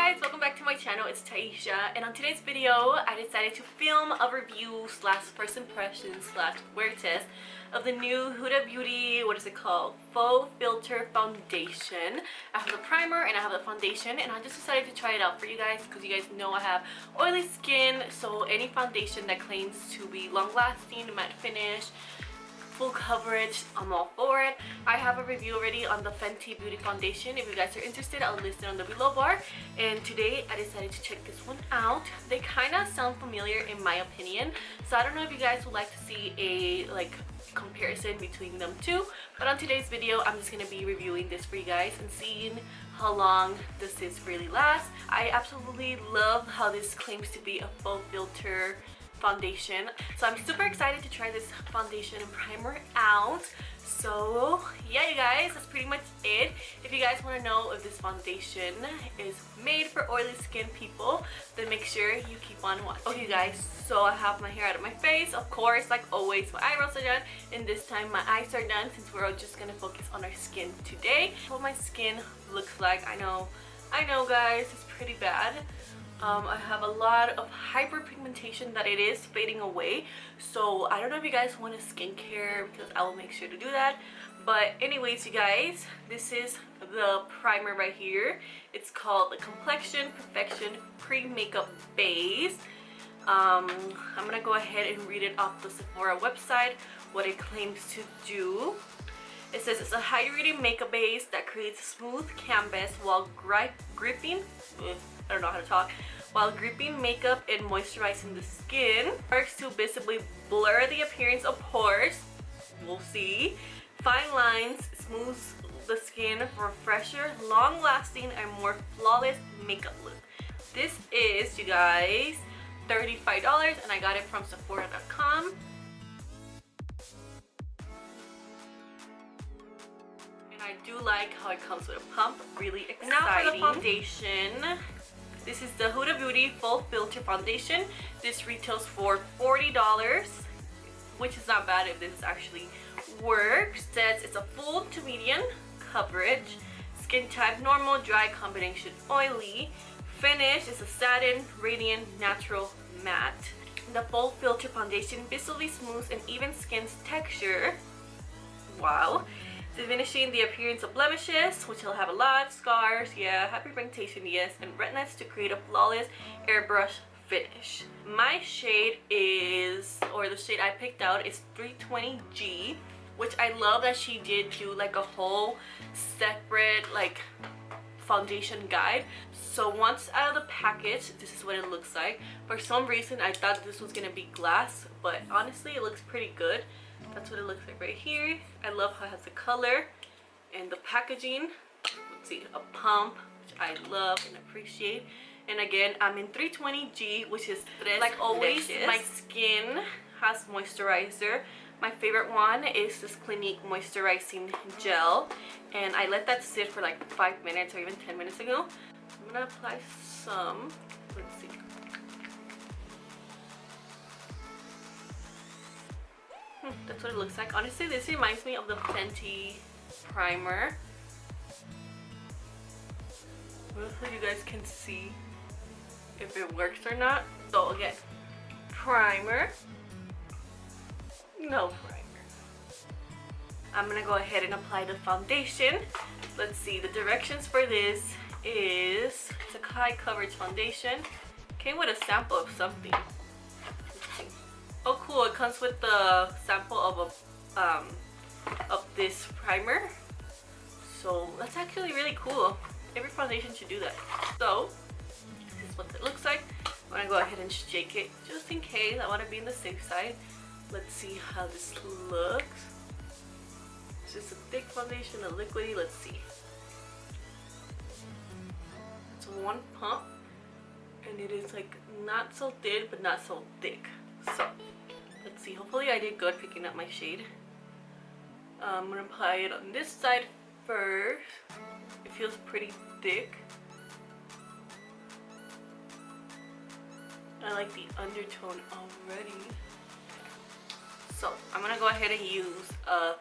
guys, welcome back to my channel. It's Taisha, and on today's video I decided to film a review slash first impression slash wear test of the new Huda Beauty, what is it called, Faux Filter Foundation. I have the primer and I have the foundation, and I just decided to try it out for you guys because you guys know I have oily skin, so any foundation that claims to be long lasting, matte finish, full coverage, I'm all for it. I have a review already on the Fenty Beauty foundation. If you guys are interested, I'll list it on the below bar. And today I decided to check this one out. They kind of sound familiar in my opinion, so I don't know if you guys would like to see a comparison between them two, but on today's video I'm just going to be reviewing this for you guys and seeing how long does this really last. I absolutely love how this claims to be a faux filter foundation, so I'm super excited to try this foundation and primer out. So yeah, you guys, that's pretty much it. If you guys want to know if this foundation is made for oily skin people, then make sure you keep on watching. Okay guys, so I have my hair out of my face, of course, like always. My eyebrows are done, and this time my eyes are done since we're just gonna focus on our skin today. What my skin looks like, I know guys, it's pretty bad. I have a lot of hyperpigmentation that it is fading away, so I don't know if you guys want a skincare because I will make sure to do that. But anyways, you guys, this is the primer right here. It's called the Complexion Perfection Pre-Makeup Base. I'm gonna go ahead and read it off the Sephora website, what it claims to do. It says it's a hydrating makeup base that creates smooth canvas while gripping, I don't know how to talk, while gripping makeup and moisturizing the skin. Works to visibly blur the appearance of pores, we'll see, fine lines, smooths the skin for a fresher, long-lasting, and more flawless makeup look. This is, you guys, $35, and I got it from Sephora.com. I do like how it comes with a pump, really exciting. Now for the foundation. This is the Huda Beauty Full Filter Foundation. This retails for $40, which is not bad if this actually works. It says it's a full to medium coverage. Skin type normal, dry, combination oily. Finish is a satin, radiant, natural matte. The Full Filter Foundation visibly smooths and even skin's texture. Wow. Diminishing the appearance of blemishes, which will have a lot, scars, yeah, hyperpigmentation, yes, and redness to create a flawless airbrush finish. My shade is, or the shade I picked out is 320G, which I love that she did do like a whole separate foundation guide. So once out of the package, this is what it looks like. For some reason I thought this was gonna be glass, but honestly it looks pretty good. That's what it looks like right here. I love how it has the color and the packaging. Let's see, a pump, which I love and appreciate. And again, I'm in 320G, which is like always, my skin has moisturizer. My favorite one is this Clinique moisturizing gel, and I let that sit for like 5 minutes or even 10 minutes ago. I'm gonna apply some. Let's see. That's what it looks like. Honestly, this reminds me of the Fenty primer. I don't know if you guys can see if it works or not. So again, primer, no primer. I'm gonna go ahead and apply the foundation. Let's see, the directions for this is, it's a high coverage foundation. Came with a sample of something. Oh cool, it comes with the sample of this primer. So that's actually really cool. Every foundation should do that. So this is what it looks like. I'm gonna go ahead and shake it just in case. I want to be on the safe side. Let's see how this looks. It's just a thick foundation, a liquidy. Let's see. It's one pump, and it is like not so thin but not so thick. So let's see, hopefully I did good picking up my shade. I'm gonna apply it on this side first. It feels pretty thick. I like the undertone already. So I'm gonna go ahead and use a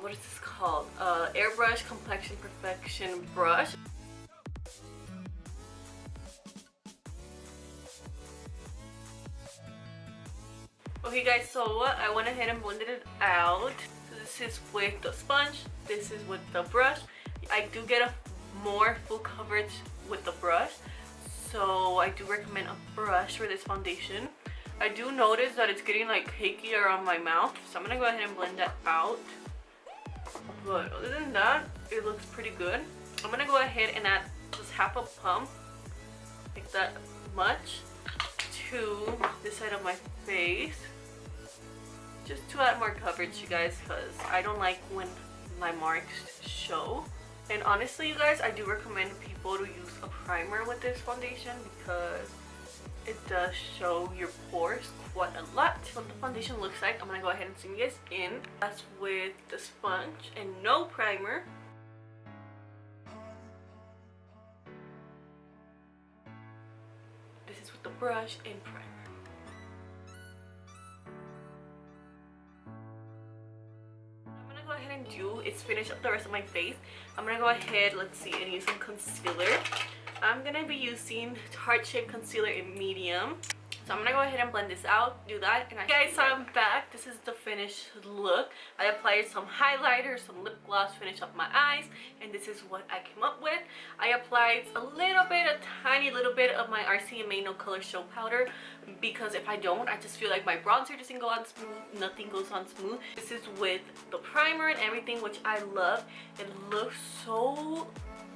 what is this called? Airbrush Complexion Perfection brush. Okay guys, so I went ahead and blended it out. So this is with the sponge, this is with the brush. I do get a more full coverage with the brush, so I do recommend a brush for this foundation. I do notice that it's getting like cakey around my mouth, so I'm gonna go ahead and blend that out. But other than that, it looks pretty good. I'm gonna go ahead and add just half a pump, like that much, to this side of my face, just to add more coverage, you guys, because I don't like when my marks show. And honestly, you guys, I do recommend people to use a primer with this foundation because it does show your pores quite a lot. What the foundation looks like, I'm gonna go ahead and zoom you guys in. That's with the sponge and no primer. This is with the brush and primer. I'm gonna go ahead and do is finish up the rest of my face. I'm gonna go ahead, let's see, and use some concealer. I'm gonna be using heart-shaped concealer in medium. So I'm gonna go ahead and blend this out, do that, and guys, so I'm back. This is the finished look. I applied some highlighter, some lip gloss, finish up my eyes, and this is what I came up with. I applied a tiny little bit of my RCMA No Color Show Powder, because if I don't, I just feel like my bronzer doesn't go on smooth, nothing goes on smooth. This is with the primer and everything, which I love. It looks so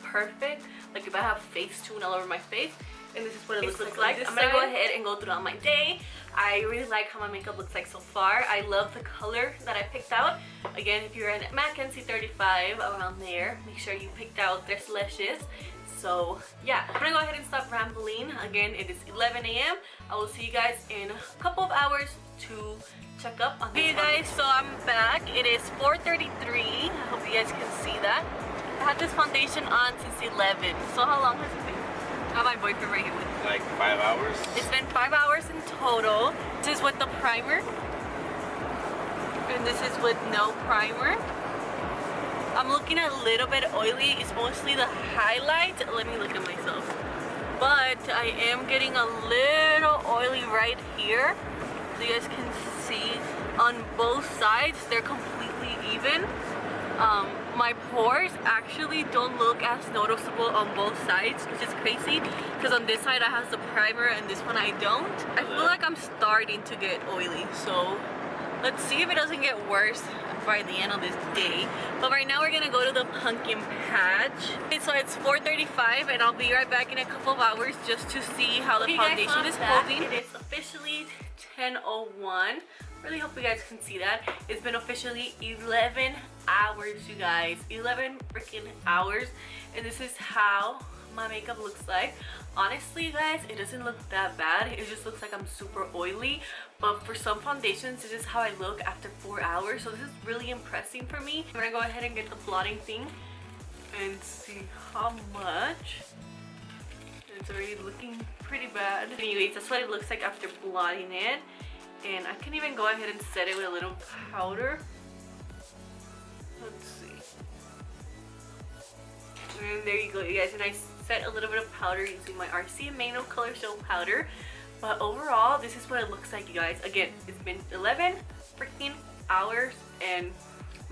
perfect, like if I have Facetune all over my face. And this is what it looks like. I'm gonna go ahead and go throughout my day. I really like how my makeup looks like so far. I love the color that I picked out. Again, if you're in Mackenzie 35 around there, make sure you picked out their lashes. So yeah, I'm gonna go ahead and stop rambling. Again, it is 11 a.m. I will see you guys in a couple of hours to check up on this. Hey guys, so I'm back. It is 4:33. I hope you guys can see that. I had this foundation on since 11. So how long has it been? I have my boyfriend right here with me. Like 5 hours? It's been 5 hours in total. This is with the primer. And this is with no primer. I'm looking a little bit oily. It's mostly the highlight. Let me look at myself. But I am getting a little oily right here. So you guys can see on both sides, they're completely even. My pores actually don't look as noticeable on both sides, which is crazy because on this side I have the primer and this one I don't. I feel like I'm starting to get oily, so let's see if it doesn't get worse by the end of this day. But right now we're gonna go to the pumpkin patch. Okay, so it's 4:35 and I'll be right back in a couple of hours just to see how the foundation is holding. It is officially 10:01. Really hope you guys can see that. It's been officially 11 hours, you guys. 11 freaking hours. And this is how my makeup looks like. Honestly, guys, it doesn't look that bad. It just looks like I'm super oily. But for some foundations, this is how I look after 4 hours. So this is really impressive for me. I'm gonna go ahead and get the blotting thing and see how much. It's already looking pretty bad. Anyways, that's what it looks like after blotting it. And I can even go ahead and set it with a little powder. Let's see. And there you go, you guys. And I set a little bit of powder using my RCMA No Color Show Powder. But overall, this is what it looks like, you guys. Again, it's been 11 freaking hours and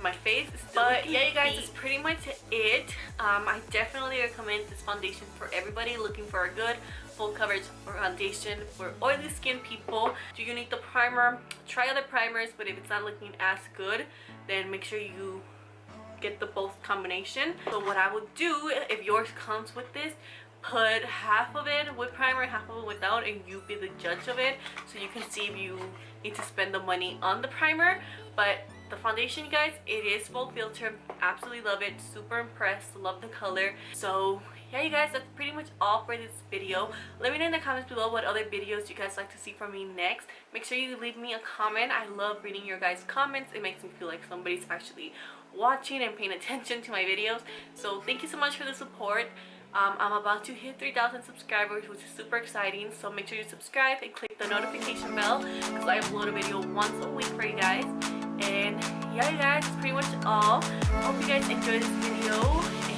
my face is still But yeah, you guys, that's pretty much it. I definitely recommend this foundation for everybody looking for a good full coverage foundation for oily skin people. Do you need the primer? Try other primers, but if it's not looking as good, then make sure you get the both combination. So what I would do, if yours comes with this, put half of it with primer, half of it without, and you be the judge of it, so you can see if you need to spend the money on the primer. But the foundation, you guys, it is full filter. Absolutely love it. Super impressed. Love the color. So yeah, you guys, that's pretty much all for this video. Let me know in the comments below what other videos you guys like to see from me next. Make sure you leave me a comment. I love reading your guys' comments. It makes me feel like somebody's actually watching and paying attention to my videos. So thank you so much for the support. I'm about to hit 3,000 subscribers, which is super exciting. So make sure you subscribe and click the notification bell, because I upload a video once a week for you guys. And yeah, you guys, that's pretty much all. Hope you guys enjoyed this video.